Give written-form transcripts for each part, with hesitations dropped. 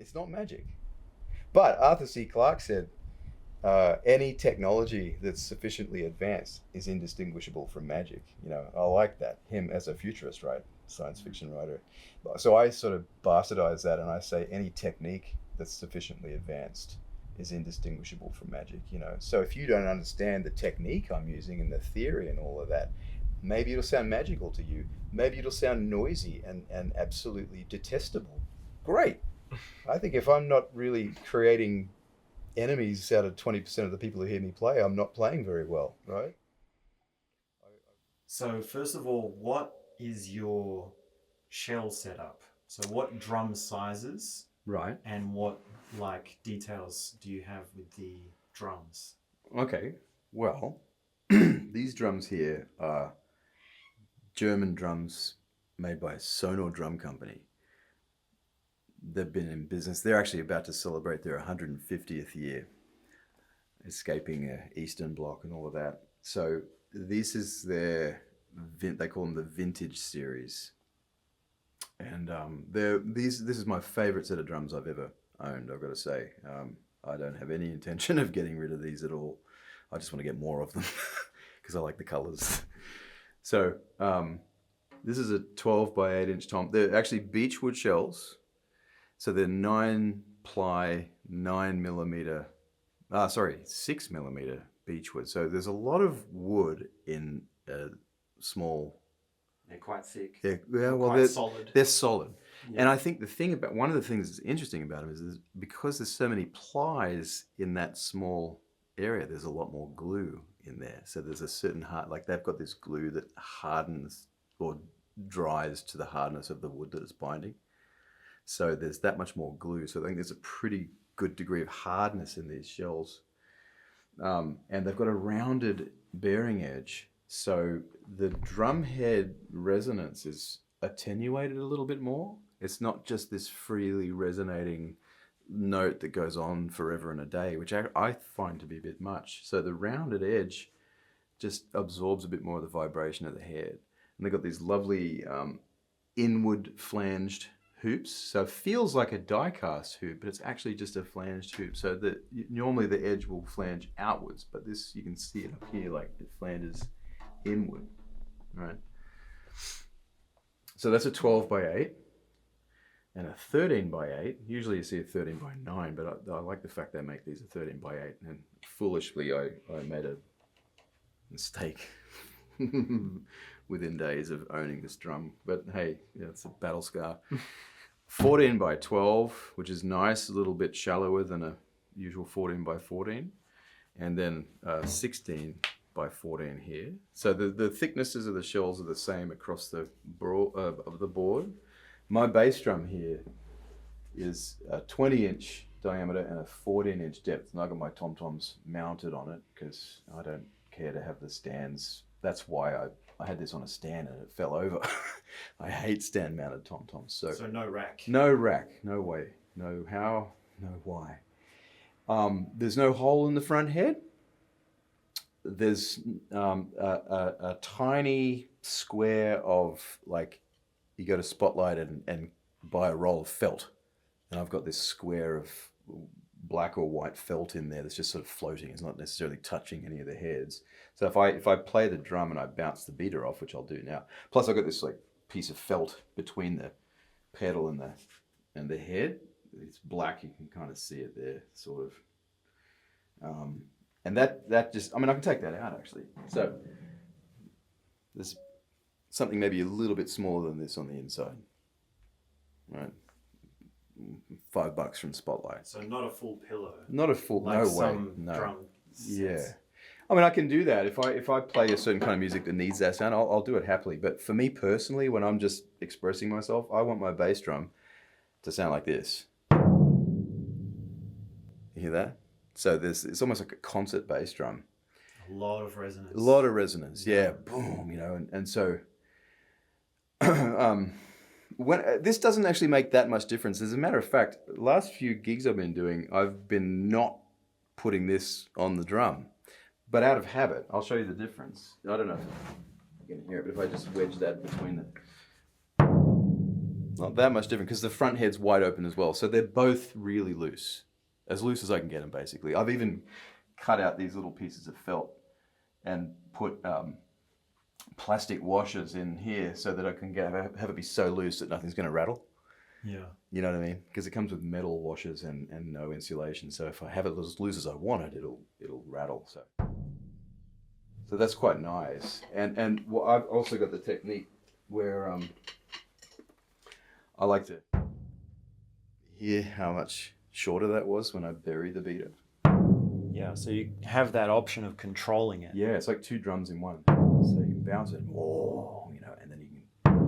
It's not magic. But Arthur C. Clarke said any technology that's sufficiently advanced is indistinguishable from magic. I like that. Him as a futurist, right? Science fiction writer. So I sort of bastardize that and I say any technique that's sufficiently advanced is indistinguishable from magic. So if you don't understand the technique I'm using and the theory and all of that, maybe it'll sound magical to you. Maybe it'll sound noisy and absolutely detestable. Great. I think if I'm not really creating enemies out of 20% of the people who hear me play, I'm not playing very well, right? So first of all, what is your shell setup? So what drum sizes Right. and what details do you have with the drums? Okay. Well, these drums here are German drums made by Sonor Drum Company. They've been in business. They're actually about to celebrate their 150th year, escaping Eastern Bloc and all of that. So this is they call them the Vintage Series. And this is my favorite set of drums I've ever owned, I've got to say. I don't have any intention of getting rid of these at all. I just want to get more of them because I like the colors. So this is a 12 by 8 inch tom. They're actually beechwood shells. So they're 9-ply, 6mm beechwood. So there's a lot of wood in a small. They're quite thick. They're solid. They're solid. Yeah. And I think one of the things that's interesting about them is because there's so many plies in that small area, there's a lot more glue in there. So there's a certain they've got this glue that hardens or dries to the hardness of the wood that it's binding. So there's that much more glue. So I think there's a pretty good degree of hardness in these shells. And they've got a rounded bearing edge. So the drum head resonance is attenuated a little bit more. It's not just this freely resonating note that goes on forever and a day, which I find to be a bit much. So the rounded edge just absorbs a bit more of the vibration of the head. And they've got these lovely inward flanged hoops. So it feels like a die-cast hoop, but it's actually just a flanged hoop. So normally the edge will flange outwards, but this, you can see it up here, like it flanges inward, right? So that's a 12 by 8 and a 13 by 8. Usually you see a 13 by 9, but I like the fact they make these a 13 by 8. And foolishly, I made a mistake within days of owning this drum. But hey, it's a battle scar. 14 by 12, which is nice, a little bit shallower than a usual 14 by 14. And then 16 by 14 here. So the thicknesses of the shells are the same across the of the board. My bass drum here is a 20-inch diameter and a 14-inch depth. And I got my tom-toms mounted on it because I don't care to have the stands. That's why I had this on a stand and it fell over. I hate stand-mounted tom-toms. So no rack. No rack. No way. No how. No why. There's no hole in the front head. There's a tiny square of, like, you go to Spotlight and buy a roll of felt. And I've got this square of black or white felt in there that's just sort of floating. It's not necessarily touching any of the heads. So if I play the drum and I bounce the beater off, which I'll do now, plus I've got this like piece of felt between the pedal and the head. It's black, you can kind of see it there, sort of. And that just, I mean, I can take that out actually. So there's something maybe a little bit smaller than this on the inside, right? $5 from Spotlight. So not a full pillow. Not a full, like no some way, no. Drum sets. Yeah. I mean, I can do that. If I play a certain kind of music that needs that sound, I'll do it happily. But for me personally, when I'm just expressing myself, I want my bass drum to sound like this. You hear that? So it's almost like a concert bass drum. A lot of resonance. A lot of resonance, yeah. Boom, and so this doesn't actually make that much difference. As a matter of fact, the last few gigs I've been doing, I've been not putting this on the drum. But out of habit, I'll show you the difference. I don't know if you can hear it, but if I just wedge that between Not that much different because the front head's wide open as well. So they're both really loose as I can get them, basically. I've even cut out these little pieces of felt and put plastic washers in here so that I can have it be so loose that nothing's going to rattle. Yeah. You know what I mean? Because it comes with metal washers and no insulation. So if I have it as loose as I want it, it'll rattle. So that's quite nice. And well, I've also got the technique where I like to hear how much shorter that was when I bury the beater. Yeah, so you have that option of controlling it. Yeah, it's like two drums in one. So you can bounce it, whoa, and then you can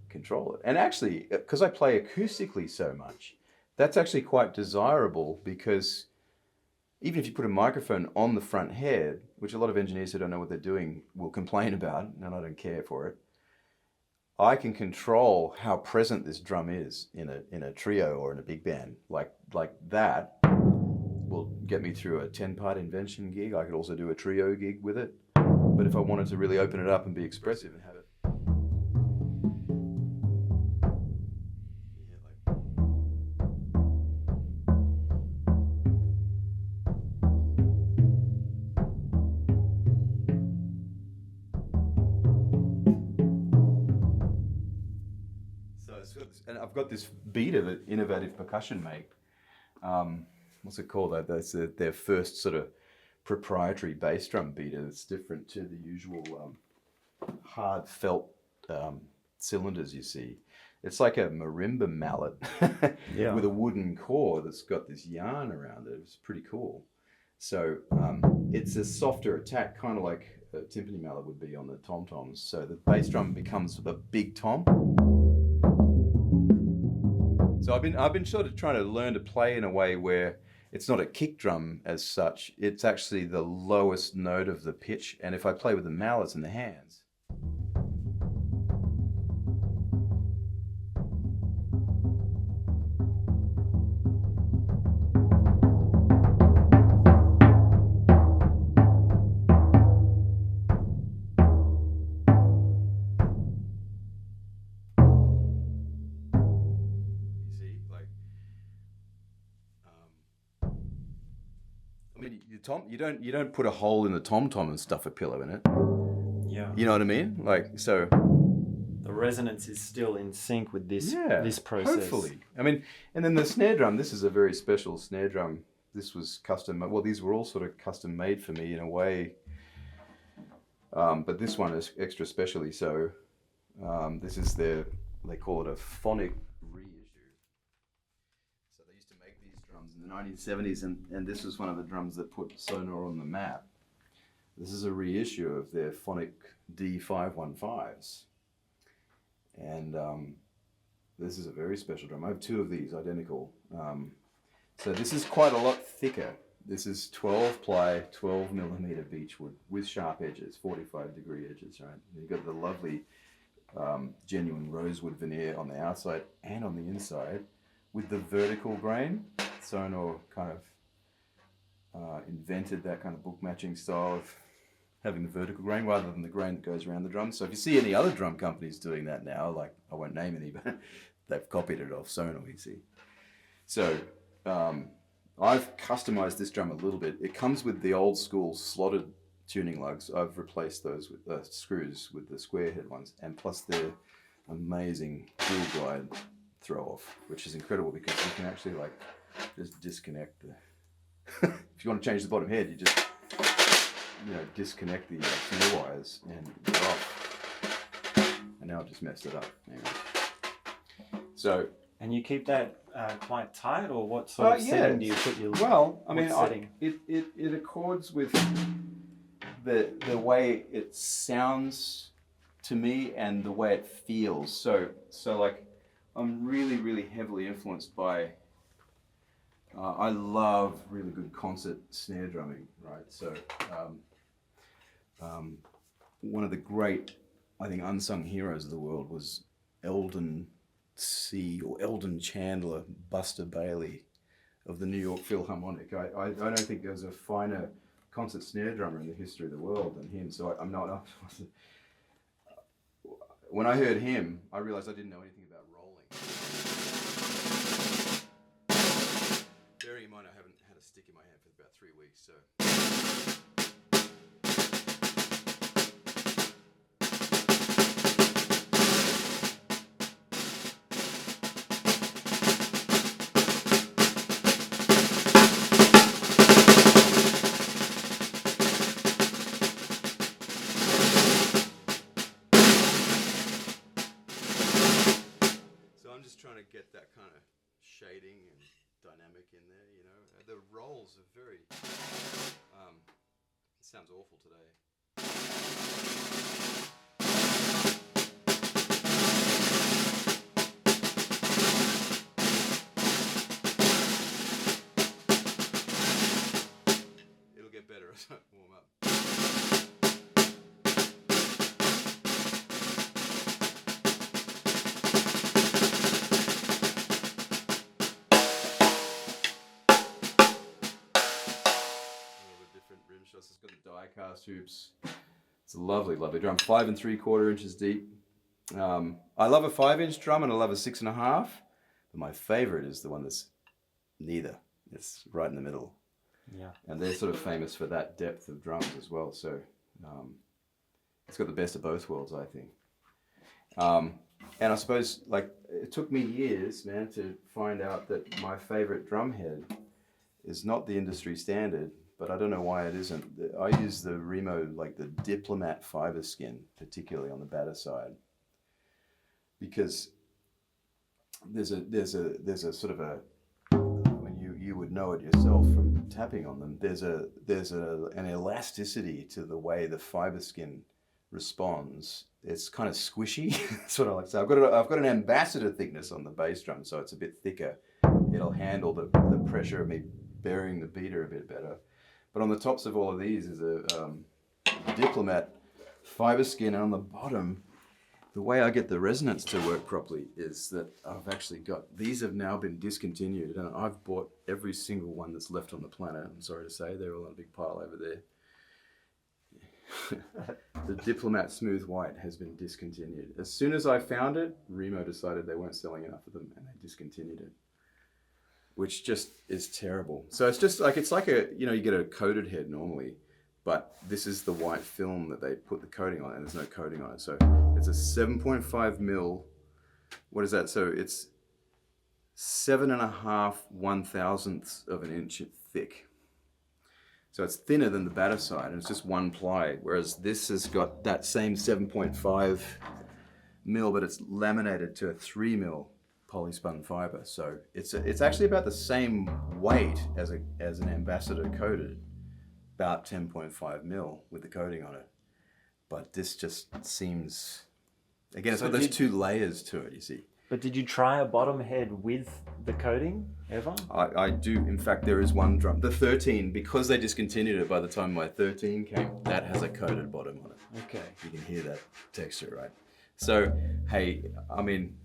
control it. And actually, because I play acoustically so much, that's actually quite desirable because even if you put a microphone on the front head, which a lot of engineers who don't know what they're doing will complain about, and I don't care for it, I can control how present this drum is in a trio or in a big band. Like that will get me through a 10-part invention gig. I could also do a trio gig with it. But if I wanted to really open it up and be expressive and have it... And I've got this beater that Innovative Percussion make. What's it called? That's their first sort of proprietary bass drum beater that's different to the usual hard felt cylinders you see. It's like a marimba mallet Yeah. with a wooden core that's got this yarn around it. It's pretty cool. So it's a softer attack, kind of like a timpani mallet would be on the tom-toms. So the bass drum becomes a big tom. So I've been sort of trying to learn to play in a way where it's not a kick drum as such. It's actually the lowest note of the pitch. And if I play with the mallets in the hands, I mean, you don't put a hole in the tom-tom and stuff a pillow in it. Yeah. You know what I mean? Like, so The resonance is still in sync with this process. Hopefully. I mean, and then the snare drum, this is a very special snare drum. This was custom, well, these were all sort of custom made for me in a way. But this one is extra specially so. This is they call it a phonic reissue. So they used to make these drums in the 1970s, and this was one of the drums that put Sonar on the map. This is a reissue of their phonic D515s. And this is a very special drum. I have two of these identical. So this is quite a lot thicker. This is 12 ply, 12 millimeter beechwood with sharp edges, 45-degree edges, right? And you've got the lovely genuine rosewood veneer on the outside and on the inside with the vertical grain. Sonar kind of invented that kind of book matching style of having the vertical grain rather than the grain that goes around the drum. So if you see any other drum companies doing that now, like I won't name any, but they've copied it off Sonar, you see. So I've customized this drum a little bit. It comes with the old school slotted tuning lugs. I've replaced those with screws with the square head ones, and plus the amazing dual glide throw off, which is incredible because you can actually like just disconnect the if you want to change the bottom head, you just disconnect the snare wires and you're off. And now I've just messed it up. Anyway. So. And you keep that quite tight, or what sort of setting do you put your? Well, I mean, setting? It accords with the way it sounds to me and the way it feels. So like, I'm really heavily influenced by. I love really good concert snare drumming, right? So, one of the great, I think, unsung heroes of the world was Eldon Chandler, Buster Bailey of the New York Philharmonic. I don't think there's a finer concert snare drummer in the history of the world than him. So I'm not. When I heard him, I realized I didn't know anything Bearing in mind I haven't had a stick in my hand for about 3 weeks, so. So I'm just trying to get that kind of shading and dynamic in there, you know. The rolls are very, it sounds awful today. It'll get better as I warm up. Different rim shots. It's got the die cast hoops. It's a lovely, lovely drum. 5 3/4 inches deep. I love a 5-inch drum and I love a 6.5. But my favorite is the one that's neither. It's right in the middle. Yeah. And they're sort of famous for that depth of drums as well. So it's got the best of both worlds, I think. And I suppose, like, it took me years, man, to find out that my favorite drum head is not the industry standard, but I don't know why it isn't. I use the Remo, like the Diplomat fiber skin, particularly on the batter side, because there's a sort of a, I mean, you would know it yourself from tapping on them. There's an elasticity to the way the fiber skin responds. It's kind of squishy. That's what I like to say. I've got an ambassador thickness on the bass drum, so it's a bit thicker. It'll handle the pressure of me burying the beater a bit better. But on the tops of all of these is a Diplomat fiber skin, and on the bottom, the way I get the resonance to work properly is that I've actually got, these have now been discontinued, and I've bought every single one that's left on the planet. I'm sorry to say, they're all on a big pile over there. The Diplomat Smooth White has been discontinued. As soon as I found it, Remo decided they weren't selling enough of them and they discontinued it, which just is terrible. So it's like a, you know, you get a coated head normally, but this is the white film that they put the coating on, and there's no coating on it. So it's a 7.5 mil, what is that? So it's 7.5 1/1000ths of an inch thick. So it's thinner than the batter side, and it's just one ply, whereas this has got that same 7.5 mil, but it's laminated to a 3 mil polyspun fiber. So it's actually about the same weight as an ambassador coated, about 10.5 mil with the coating on it. But this just seems, again, it's got those two layers to it, you see. But did you try a bottom head with the coating ever? I do. In fact, there is one drum, the 13, because they discontinued it by the time my 13 came, that has a coated bottom on it. Okay. You can hear that texture, right? So, hey, I mean,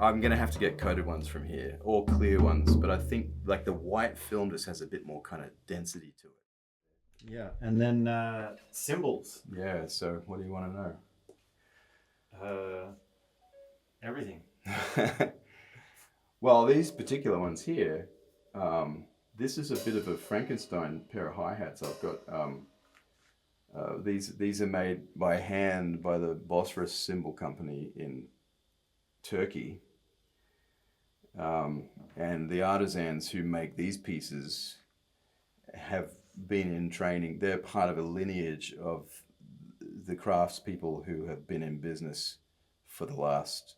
I'm going to have to get coated ones from here, or clear ones, but I think like the white film just has a bit more kind of density to it. Yeah. And then cymbals. Yeah, so what do you want to know? Everything. Well, these particular ones here, this is a bit of a Frankenstein pair of hi-hats I've got. These are made by hand by the Bosphorus Cymbal Company in Turkey. And the artisans who make these pieces have been in training. They're part of a lineage of the craftspeople who have been in business for the last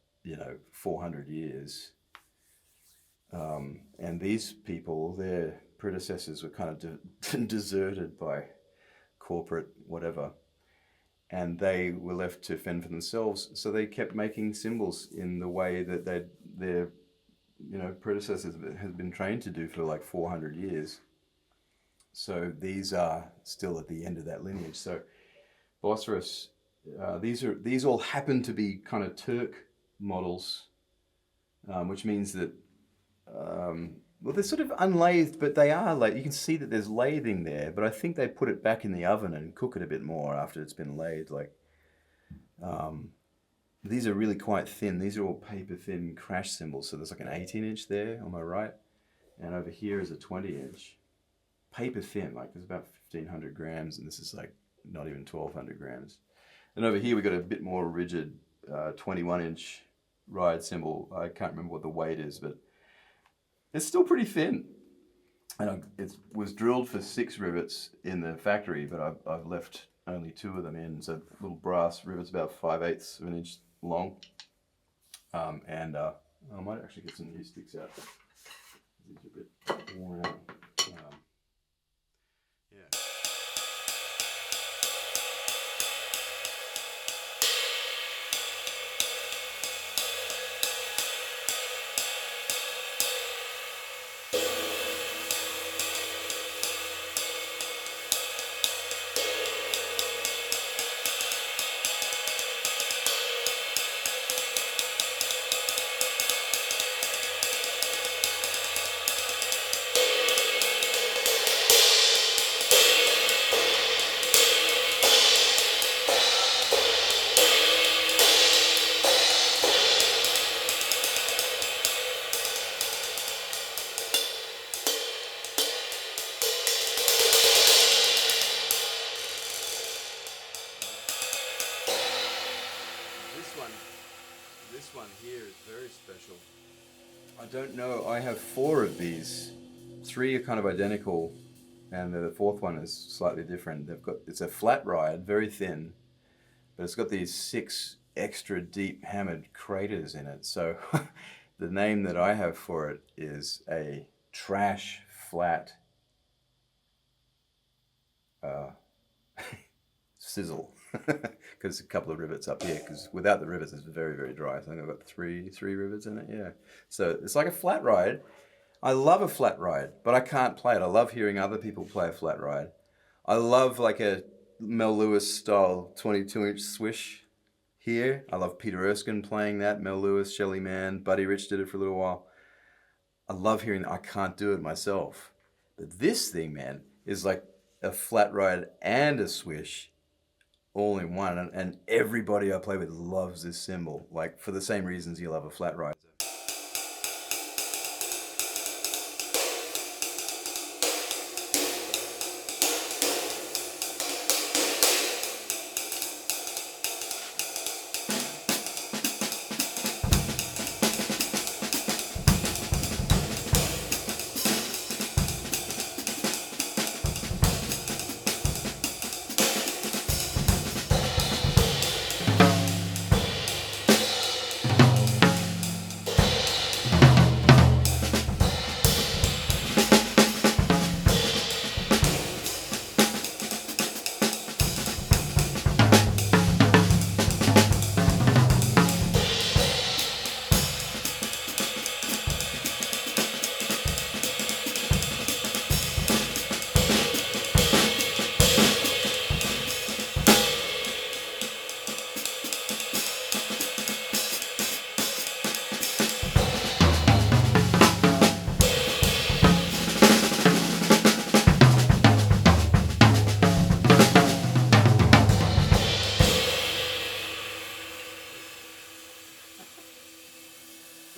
400 years. And these people, their predecessors were kind of deserted by corporate whatever, and they were left to fend for themselves. So they kept making cymbals in the way that their predecessors had been trained to do for like 400 years. So these are still at the end of that lineage. So Bosphorus, these all happen to be kind of Turk models, which means that well, they're sort of unlathed, but they are like, you can see that there's lathing there, but I think they put it back in the oven and cook it a bit more after it's been lathed. Like these are really quite thin. These are all paper thin crash cymbals. So there's like an 18-inch there on my right, and over here is a 20-inch. Paper thin, like there's about 1,500 grams, and this is like not even 1,200 grams. And over here we got a bit more rigid 21-inch ride cymbal. I can't remember what the weight is, but it's still pretty thin. And it was drilled for 6 rivets in the factory, but I've left only 2 of them in. So little brass rivets about 5/8 of an inch long. And I might actually get some new sticks out. These are a bit worn out. Yeah. This one here is very special. I don't know. I have 4 of these. 3 are kind of identical, and the 4th one is slightly different. It's a flat ride, very thin, but it's got these 6 extra deep hammered craters in it. So the name that I have for it is a trash flat sizzle, because a couple of rivets up here, because without the rivets it's very, very dry. So I think I've got three rivets in it, yeah. So it's like a flat ride. I love a flat ride, but I can't play it. I love hearing other people play a flat ride. I love like a Mel Lewis style 22-inch swish here. I love Peter Erskine playing that, Mel Lewis, Shelley Mann, Buddy Rich did it for a little while. I love hearing that. I can't do it myself. But this thing, man, is like a flat ride and a swish all in one, and everybody I play with loves this cymbal, like for the same reasons you love a flat ride.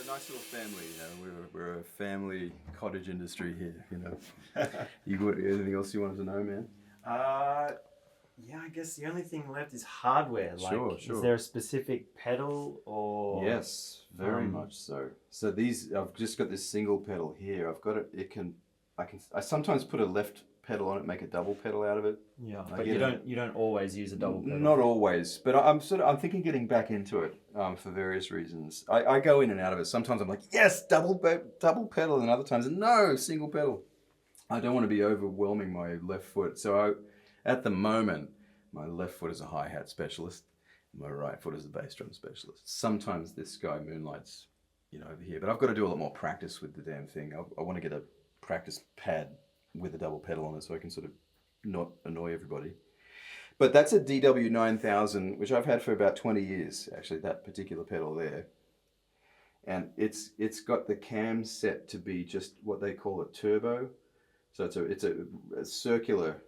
Nice little family, you know. We're a family cottage industry here, you know. You got anything else you wanted to know, man? Yeah, I guess the only thing left is hardware. Like, Sure. is there a specific pedal or? Yes, very much so. So these, I've just got this single pedal here. I've got it. I sometimes put a left pedal on it, make a double pedal out of it. Yeah, but you don't always use a double pedal. Not always, but I'm thinking getting back into it for various reasons. I go in and out of it. Sometimes I'm like, yes, double pedal, and other times no, single pedal. I don't want to be overwhelming my left foot, so at the moment my left foot is a hi-hat specialist, my right foot is a bass drum specialist. Sometimes this guy moonlights, you know, over here, but I've got to do a lot more practice with the damn thing. I want to get a practice pad with a double pedal on it so I can sort of not annoy everybody. But that's a DW 9000, which I've had for about 20 years, actually, that particular pedal there. And it's got the cam set to be just what they call a turbo. So it's a circular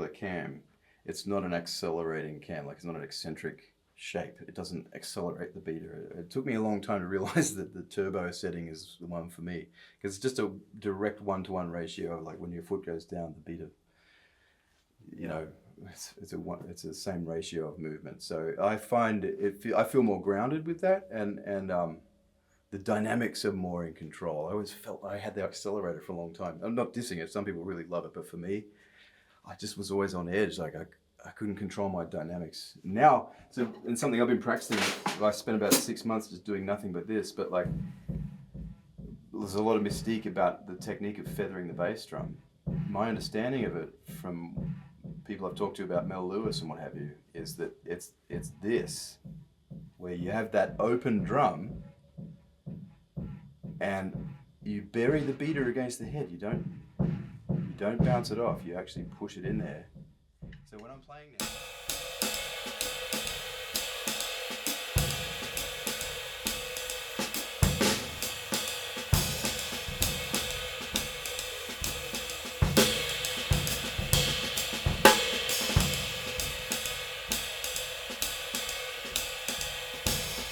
cam. It's not an accelerating cam, like it's not an eccentric shape. It doesn't accelerate the beater. It took me a long time to realize that the turbo setting is the one for me, because it's just a direct one-to-one ratio. Like when your foot goes down, the beater, you know, it's the same ratio of movement. So I find I feel more grounded with that, and the dynamics are more in control. I always felt I had the accelerator for a long time. I'm not dissing it. Some people really love it, but for me, I just was always on edge. Like I couldn't control my dynamics. Now, and something I've been practicing, I spent about 6 months just doing nothing but this, but like, there's a lot of mystique about the technique of feathering the bass drum. My understanding of it from people I've talked to about Mel Lewis and what have you, is that it's this, where you have that open drum and you bury the beater against the head. You don't bounce it off. You actually push it in there. So when I'm playing now,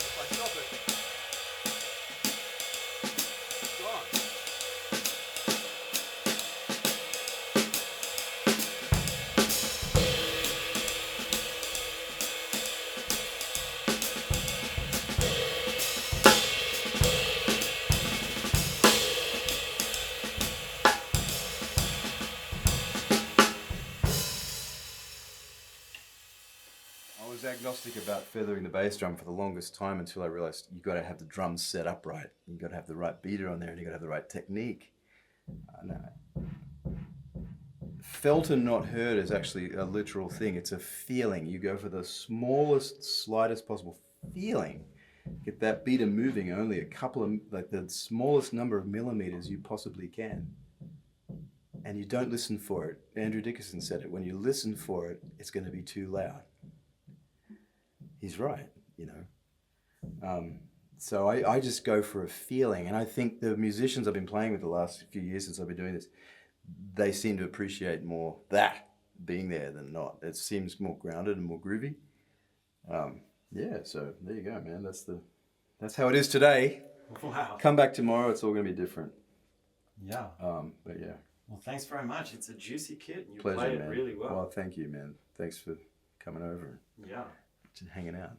if I stop it, it's gone. I was agnostic about feathering the bass drum for the longest time until I realized you got to have the drums set up right. You got to have the right beater on there, and you got to have the right technique. Felt and not heard is actually a literal thing. It's a feeling. You go for the smallest, slightest possible feeling. Get that beater moving only a couple of, like the smallest number of millimeters you possibly can. And you don't listen for it. Andrew Dickinson said it. When you listen for it, it's going to be too loud. He's right, you know. So I just go for a feeling. And I think the musicians I've been playing with the last few years since I've been doing this, they seem to appreciate more that being there than not. It seems more grounded and more groovy. Yeah, so there you go, man. That's how it is today. Wow. Come back tomorrow, it's all going to be different. Yeah. But yeah. Well, thanks very much. It's a juicy kit. You Pleasure, played it man. really well. Well, thank you, man. Thanks for coming over Yeah. and hanging out.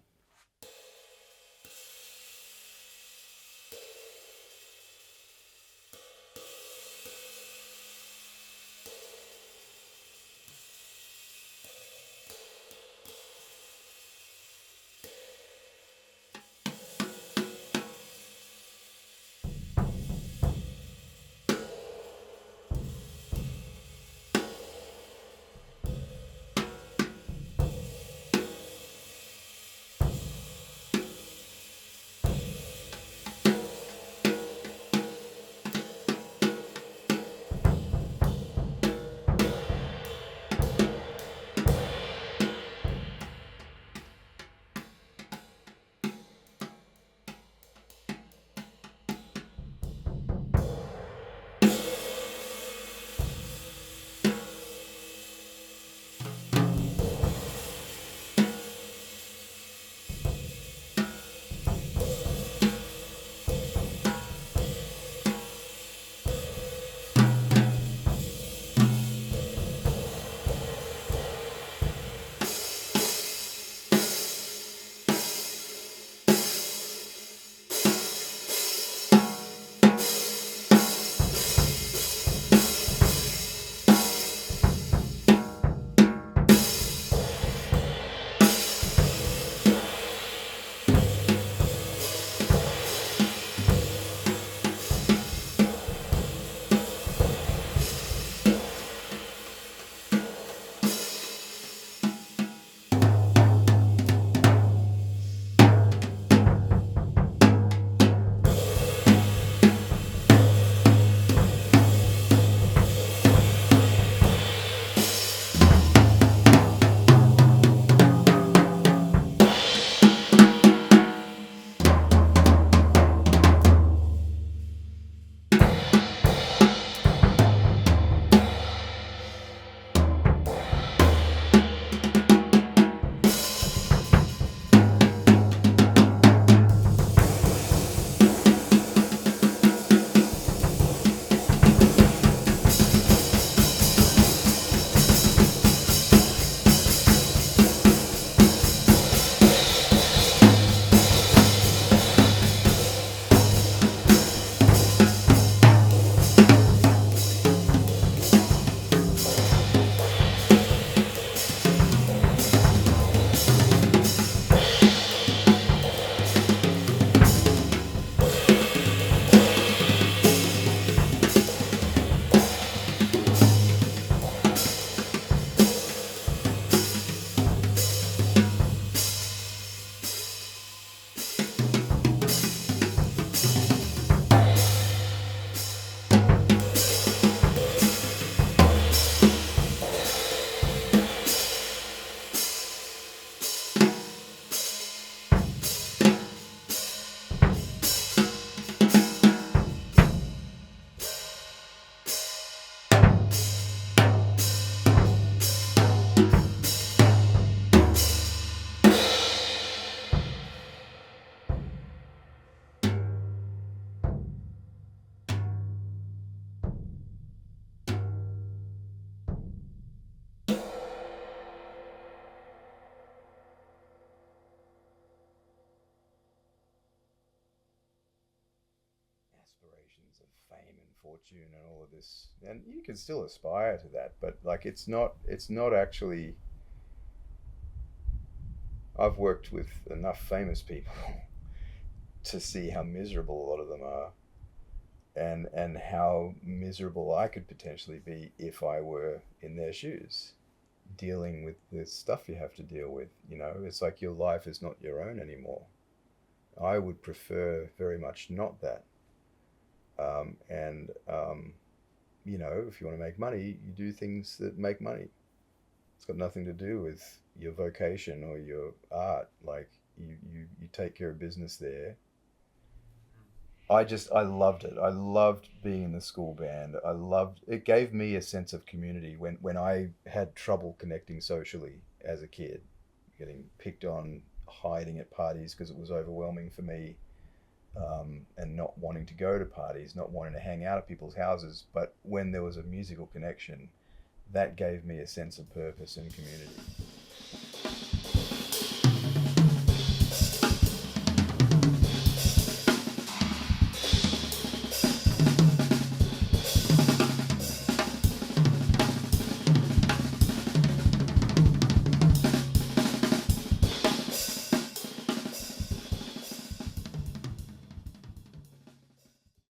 aspirations of fame and fortune and all of this, and you can still aspire to that, but like it's not actually. I've worked with enough famous people to see how miserable a lot of them are, and how miserable I could potentially be if I were in their shoes, dealing with the stuff you have to deal with. You know, it's like your life is not your own anymore. I would prefer very much not that. And you know, if you want to make money, you do things that make money. It's got nothing to do with your vocation or your art. Like you take care of business there. I loved it. I loved being in the school band. I loved it. Gave me a sense of community when I had trouble connecting socially as a kid, getting picked on, hiding at parties because it was overwhelming for me, and not wanting to go to parties, not wanting to hang out at people's houses. But when there was a musical connection, that gave me a sense of purpose and community.